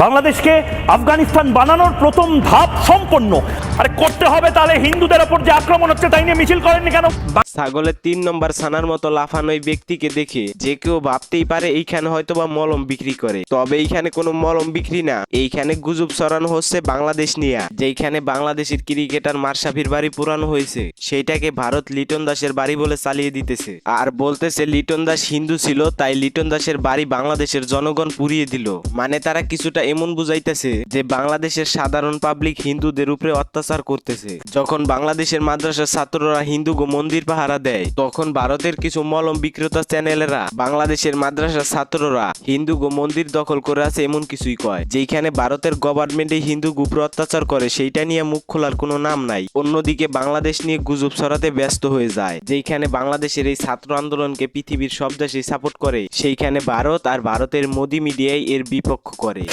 বাংলাদেশকে আফগানিস্তান বানানোর প্রথম ধাপ সম্পন্ন। আরে করতে হবে তাহলে হিন্দুদের ওপর যে আক্রমণ হচ্ছে তাই নিয়ে মিছিল করেননি কেন? ছাগলের 3 নম্বর ছানার মতো লাফানো এই ব্যক্তিকে দেখে যে কেউ ভাবতেই পারে এইখানে হয়তোবা মলম বিক্রি করে, তবে এইখানে কোনো মলম বিক্রি না, এইখানে গুজব ছড়ানো হচ্ছে বাংলাদেশ নিয়ে। যেখানে বাংলাদেশের ক্রিকেটার মাশরাফির বাড়ি পুরানো হয়েছে সেইটাকে ভারত লিটন দাসের বাড়ি বলে চালিয়ে দিতেছে, আর বলতেছে লিটন দাস হিন্দু ছিল তাই লিটন দাসের বাড়ি বাংলাদেশের জনগণ পুড়িয়ে দিল। মানে তারা কিছুটা এমন বুঝাইতেছে যে বাংলাদেশের সাধারণ পাবলিক হিন্দুদের উপরে অত্যাচার করতেছে। যখন বাংলাদেশের মাদ্রাসার ছাত্ররা হিন্দু মন্দির পাহারা দেয়, তখন ভারতের কিছু মলম বিক্রেতা চ্যানেলেরা বাংলাদেশের মাদ্রাসার ছাত্ররা হিন্দু মন্দির দখল করে আছে এমন কিছুই কয়। যেখানে ভারতের গভর্নমেন্টে হিন্দু উপর অত্যাচার করে সেইটা নিয়ে মুখ খোলার কোনো নাম নাই। অন্যদিকে বাংলাদেশ নিয়ে গুজব ছড়াতে ব্যস্ত হয়ে যায়। যেখানে বাংলাদেশের এই ছাত্র আন্দোলনকে পৃথিবীর সব দেশে সাপোর্ট করে, সেইখানে ভারত আর ভারতের মোদি মিডিয়াই এর বিপক্ষ করে।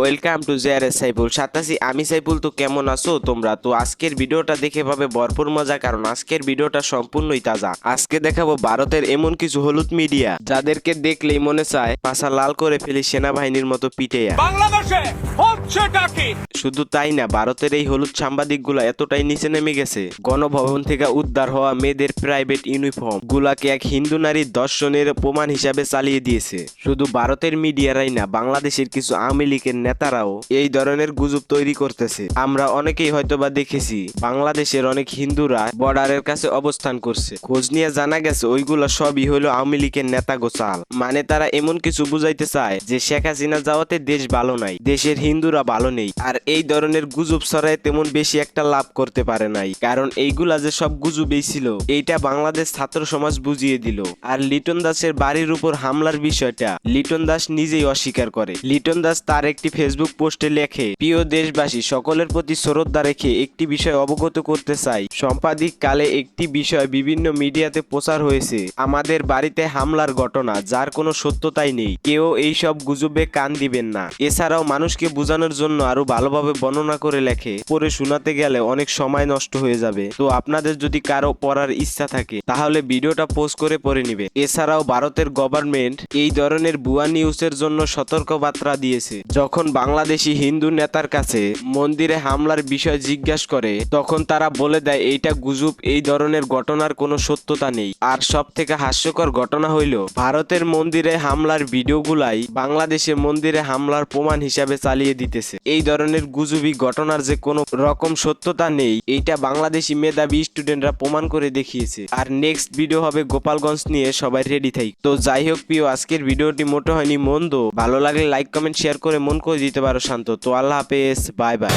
ওয়েলকাম টু জেআরএস সাইফুল সাতাশি। আমি সাইফুল। তো কেমন আছো তোমরা? তো আজকের ভিডিওটা দেখে পাবে ভরপুর মজা, কারণ আজকের ভিডিওটা সম্পূর্ণই তাজা। আজকে দেখাবো ভারতের এমন কিছু হলুদ মিডিয়া যাদেরকে দেখলেই মনে চায় পাছা লাল করে ফেলি সেনাবাহিনীর মতো পিটেয়া। বাংলাদেশে হচ্ছেটা কি? শুধু তাই না, ভারতের এই হলুদ সাংবাদিক গুলা এতটাই নিচে নেমে গেছে, গণভবন থেকে উদ্ধার হওয়া মেয়েদের প্রাইভেট ইউনিফর্ম গুলাকে এক হিন্দু নারীর ধর্ষণের প্রমাণ হিসাবে চালিয়ে দিয়েছে। শুধু ভারতের মিডিয়ারাই না, বাংলাদেশের কিছু আওয়ামী লীগের নেতারাও এই ধরনের গুজব তৈরি করতেছে। আমরা অনেকেই হয়তোবা দেখেছি বাংলাদেশের অনেক হিন্দুরা বর্ডারের কাছে অবস্থান করছে, খোঁজ নিয়ে জানা গেছে ওইগুলো সবই হলো আওয়ামী লীগের নেতা গোচাল। মানে তারা এমন কিছু বুঝাইতে চায় যে শেখ হাসিনা যাওয়াতে দেশ ভালো নাই, দেশের হিন্দুরা ভালো নেই। আর এই ধরনের গুজব ছড়ায় তেমন বেশি একটা লাভ করতে পারে নাই, কারণ এইগুলা যে সব গুজবই ছিল এইটা বাংলাদেশ ছাত্র সমাজ বুঝিয়ে দিল। আর লিটন দাসের বাড়ির উপর হামলার বিষয়টা লিটন দাস নিজেই অস্বীকার করে। লিটন দাস তার একটি ফেসবুক পোস্টে লেখে, প্রিয় দেশবাসী, সকলের প্রতি শ্রদ্ধা রেখে একটি বিষয় অবগত করতে চাই। সাম্প্রতিক কালে একটি বিষয় বিভিন্ন মিডিয়াতে প্রচার হয়েছে, আমাদের বাড়িতে হামলার ঘটনা, যার কোনো সত্যতাই নেই। কেউ এই সব গুজবে কান দিবেন না। এছাড়াও মানুষকে বোঝানোর জন্য আরো ভালোভাবে বর্ণনা করে লেখে, পরে শোনাতে গেলে অনেক সময় নষ্ট হয়ে যাবে। তো আপনাদের যদি কারো পড়ার ইচ্ছা থাকে তাহলে ভিডিওটা পোস্ট করে পড়ে নিবে। এছাড়াও ভারতের গভর্নমেন্ট এই ধরনের ভুয়া নিউজের জন্য সতর্ক বার্তা দিয়েছে। যখন বাংলাদেশি হিন্দু নেতার কাছে মন্দিরে হামলার বিষয় জিজ্ঞাসা করে তখন তারা বলে দেয় এইটা গুজব, এই ধরনের ঘটনার কোনো সত্যতা নেই। আর সব থেকে হাস্যকর ঘটনা হইল ভারতের মন্দিরে হামলার ভিডিওগুলাই বাংলাদেশের মন্দিরে হামলার প্রমাণ হিসাবে চালিয়ে দিতেছে। এই ধরনের গুজবি ঘটনার যে কোনো রকম সত্যতা নেই, এইটা বাংলাদেশি মেধাবী স্টুডেন্টরা প্রমাণ করে দেখিয়েছে। আর নেক্সট ভিডিও হবে গোপালগঞ্জ নিয়ে, সবাই রেডি থাকি। তো যাই হোক প্রিয়, আজকের ভিডিওটি মোটো হয়নি মন্দ, ভালো লাগলে লাইক কমেন্ট শেয়ার করে মন করে দিতে পারো শান্ত। তো আল্লাহ হাফেজ, বাই বাই।